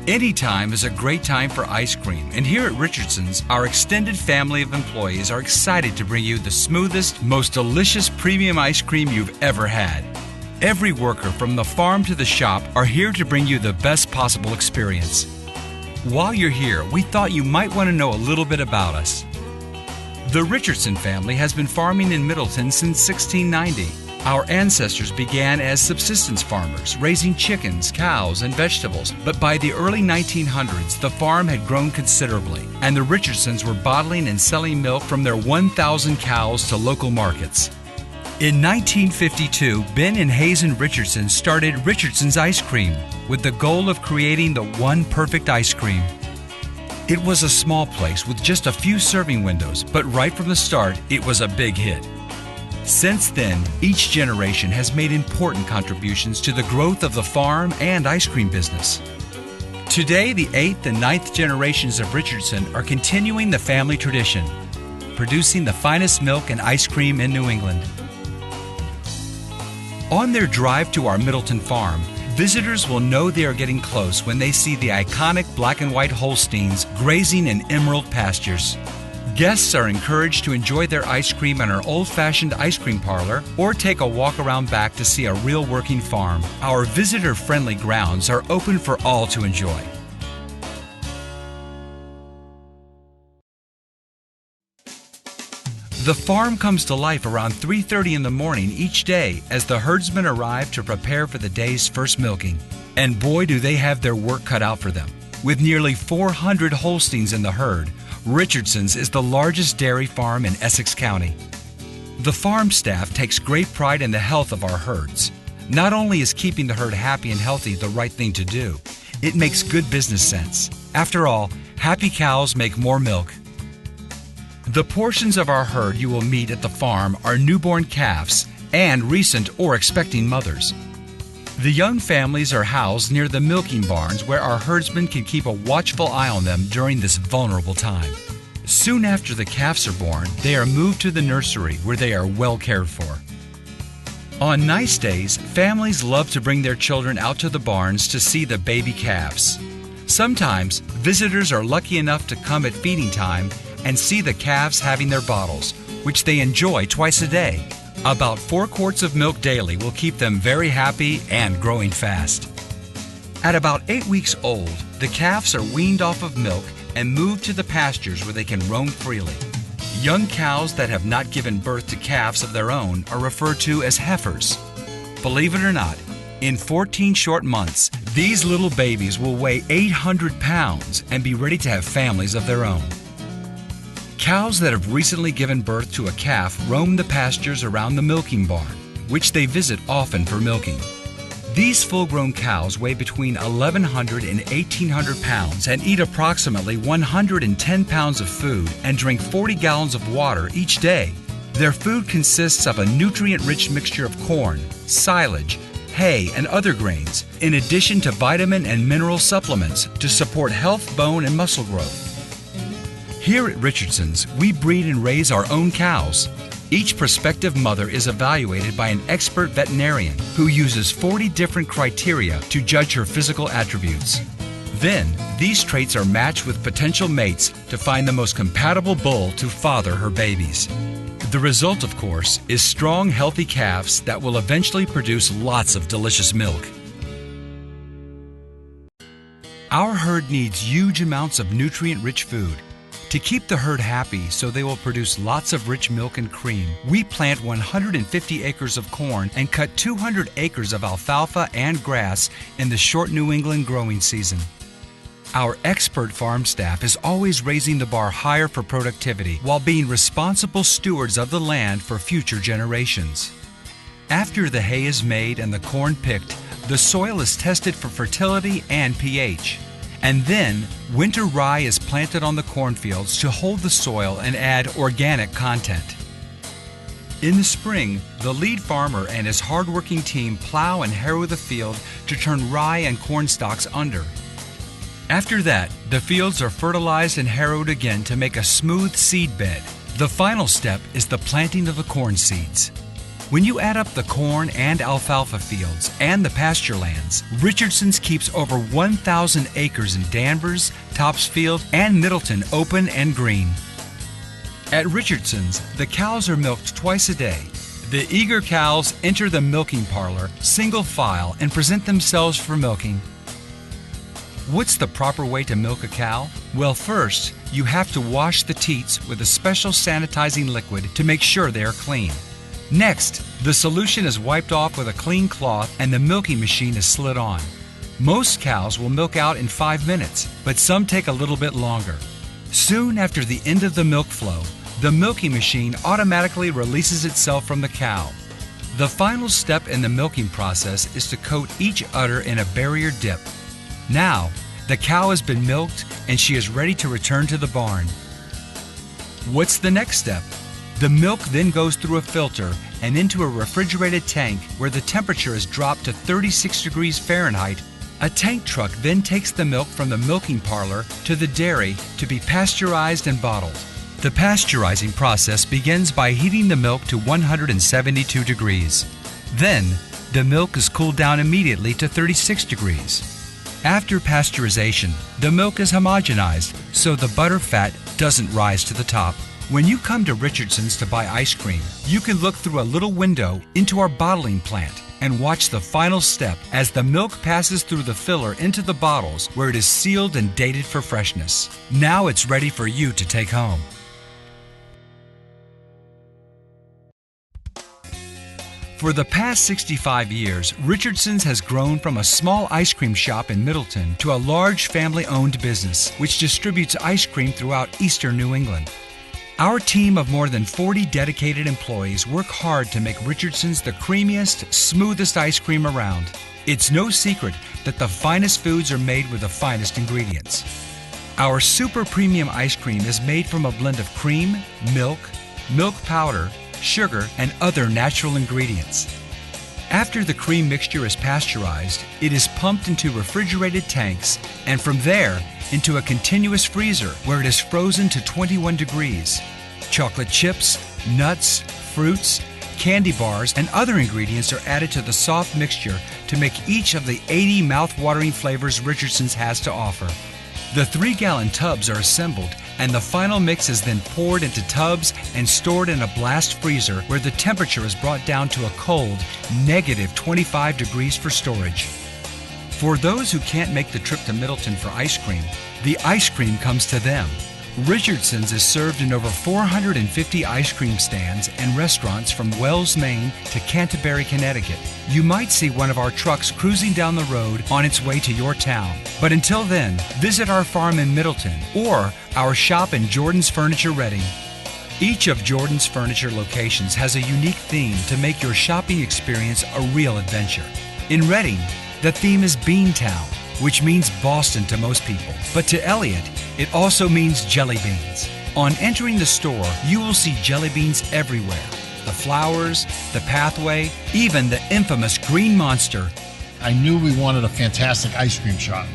Anytime is a great time for ice cream, and here at Richardson's, our extended family of employees are excited to bring you the smoothest, most delicious premium ice cream you've ever had. Every worker from the farm to the shop are here to bring you the best possible experience. While you're here, we thought you might want to know a little bit about us. The Richardson family has been farming in Middleton since 1690. Our ancestors began as subsistence farmers, raising chickens, cows, and vegetables. But by the early 1900s, the farm had grown considerably, and the Richardsons were bottling and selling milk from their 1,000 cows to local markets. In 1952, Ben and Hazen Richardson started Richardson's Ice Cream with the goal of creating the one perfect ice cream. It was a small place with just a few serving windows, but right from the start, it was a big hit. Since then, each generation has made important contributions to the growth of the farm and ice cream business. Today, the 8th and 9th generations of Richardson are continuing the family tradition, producing the finest milk and ice cream in New England. On their drive to our Middleton farm, visitors will know they are getting close when they see the iconic black and white Holsteins grazing in emerald pastures. Guests are encouraged to enjoy their ice cream in our old-fashioned ice cream parlor or take a walk around back to see a real working farm. Our visitor-friendly grounds are open for all to enjoy. The farm comes to life around 3:30 in the morning each day as the herdsmen arrive to prepare for the day's first milking. And boy, do they have their work cut out for them. With nearly 400 Holsteins in the herd, Richardson's is the largest dairy farm in Essex County. The farm staff takes great pride in the health of our herds. Not only is keeping the herd happy and healthy the right thing to do, it makes good business sense. After all, happy cows make more milk. The portions of our herd you will meet at the farm are newborn calves and recent or expecting mothers. The young families are housed near the milking barns where our herdsmen can keep a watchful eye on them during this vulnerable time. Soon after the calves are born, they are moved to the nursery where they are well cared for. On nice days, families love to bring their children out to the barns to see the baby calves. Sometimes, visitors are lucky enough to come at feeding time and see the calves having their bottles, which they enjoy twice a day. About 4 quarts of milk daily will keep them very happy and growing fast. At about 8 weeks old, the calves are weaned off of milk and moved to the pastures where they can roam freely. Young cows that have not given birth to calves of their own are referred to as heifers. Believe it or not, in 14 short months, these little babies will weigh 800 pounds and be ready to have families of their own. Cows that have recently given birth to a calf roam the pastures around the milking barn, which they visit often for milking. These full-grown cows weigh between 1,100 and 1,800 pounds and eat approximately 110 pounds of food and drink 40 gallons of water each day. Their food consists of a nutrient-rich mixture of corn, silage, hay, and other grains, in addition to vitamin and mineral supplements to support health, bone, and muscle growth. Here at Richardson's, we breed and raise our own cows. Each prospective mother is evaluated by an expert veterinarian who uses 40 different criteria to judge her physical attributes. Then, these traits are matched with potential mates to find the most compatible bull to father her babies. The result, of course, is strong, healthy calves that will eventually produce lots of delicious milk. Our herd needs huge amounts of nutrient-rich food. To keep the herd happy so they will produce lots of rich milk and cream, we plant 150 acres of corn and cut 200 acres of alfalfa and grass in the short New England growing season. Our expert farm staff is always raising the bar higher for productivity while being responsible stewards of the land for future generations. After the hay is made and the corn picked, the soil is tested for fertility and pH. And then, winter rye is planted on the cornfields to hold the soil and add organic content. In the spring, the lead farmer and his hard-working team plow and harrow the field to turn rye and corn stalks under. After that, the fields are fertilized and harrowed again to make a smooth seed bed. The final step is the planting of the corn seeds. When you add up the corn and alfalfa fields and the pasture lands, Richardson's keeps over 1,000 acres in Danvers, Topsfield, and Middleton open and green. At Richardson's, the cows are milked twice a day. The eager cows enter the milking parlor single file and present themselves for milking. What's the proper way to milk a cow? Well, first, you have to wash the teats with a special sanitizing liquid to make sure they are clean. Next, the solution is wiped off with a clean cloth and the milking machine is slid on. Most cows will milk out in 5 minutes, but some take a little bit longer. Soon after the end of the milk flow, the milking machine automatically releases itself from the cow. The final step in the milking process is to coat each udder in a barrier dip. Now, the cow has been milked and she is ready to return to the barn. What's the next step? The milk then goes through a filter and into a refrigerated tank where the temperature is dropped to 36 degrees Fahrenheit. A tank truck then takes the milk from the milking parlor to the dairy to be pasteurized and bottled. The pasteurizing process begins by heating the milk to 172 degrees. Then, the milk is cooled down immediately to 36 degrees. After pasteurization, the milk is homogenized so the butter fat doesn't rise to the top. When you come to Richardson's to buy ice cream, you can look through a little window into our bottling plant and watch the final step as the milk passes through the filler into the bottles where it is sealed and dated for freshness. Now it's ready for you to take home. For the past 65 years, Richardson's has grown from a small ice cream shop in Middleton to a large family-owned business which distributes ice cream throughout eastern New England. Our team of more than 40 dedicated employees work hard to make Richardson's the creamiest, smoothest ice cream around. It's no secret that the finest foods are made with the finest ingredients. Our super premium ice cream is made from a blend of cream, milk powder, sugar, and other natural ingredients. After the cream mixture is pasteurized, it is pumped into refrigerated tanks and from there into a continuous freezer where it is frozen to 21 degrees. Chocolate chips, nuts, fruits, candy bars, and other ingredients are added to the soft mixture to make each of the 80 mouth-watering flavors Richardson's has to offer. The 3-gallon tubs are assembled and the final mix is then poured into tubs and stored in a blast freezer where the temperature is brought down to a cold -25 degrees for storage. For those who can't make the trip to Middleton for ice cream, the ice cream comes to them. Richardson's is served in over 450 ice cream stands and restaurants from Wells, Maine to Canterbury, Connecticut. You might see one of our trucks cruising down the road on its way to your town. But until then, visit our farm in Middleton or our shop in Jordan's Furniture, Reading. Each of Jordan's Furniture locations has a unique theme to make your shopping experience a real adventure. In Reading, the theme is Beantown, which means Boston to most people. But to Elliot, it also means jelly beans. On entering the store, you will see jelly beans everywhere. The flowers, the pathway, even the infamous Green Monster. I knew we wanted a fantastic ice cream shop.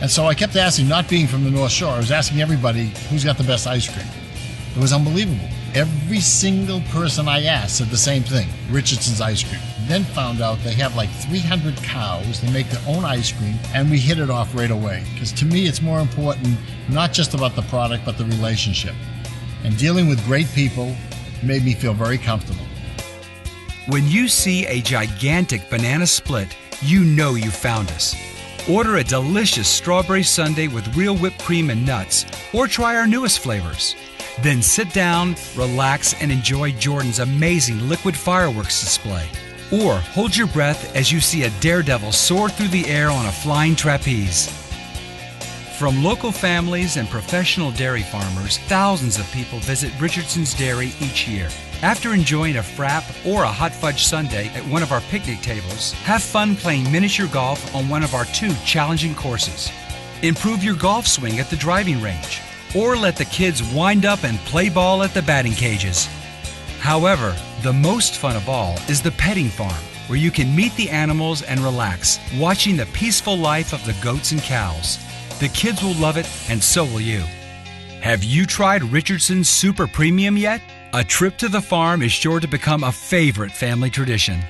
And so I kept asking, not being from the North Shore, I was asking everybody who's got the best ice cream. It was unbelievable. Every single person I asked said the same thing, Richardson's ice cream. Then found out they have like 300 cows, they make their own ice cream, and we hit it off right away. Because to me, it's more important, not just about the product, but the relationship. And dealing with great people made me feel very comfortable. When you see a gigantic banana split, you know you found us. Order a delicious strawberry sundae with real whipped cream and nuts, or try our newest flavors. Then sit down, relax, and enjoy Jordan's amazing liquid fireworks display. Or hold your breath as you see a daredevil soar through the air on a flying trapeze. From local families and professional dairy farmers, thousands of people visit Richardson's Dairy each year. After enjoying a frap or a hot fudge sundae at one of our picnic tables, have fun playing miniature golf on one of our 2 challenging courses. Improve your golf swing at the driving range, or let the kids wind up and play ball at the batting cages. However, the most fun of all is the petting farm, where you can meet the animals and relax, watching the peaceful life of the goats and cows. The kids will love it, and so will you. Have you tried Richardson's Super Premium yet? A trip to the farm is sure to become a favorite family tradition.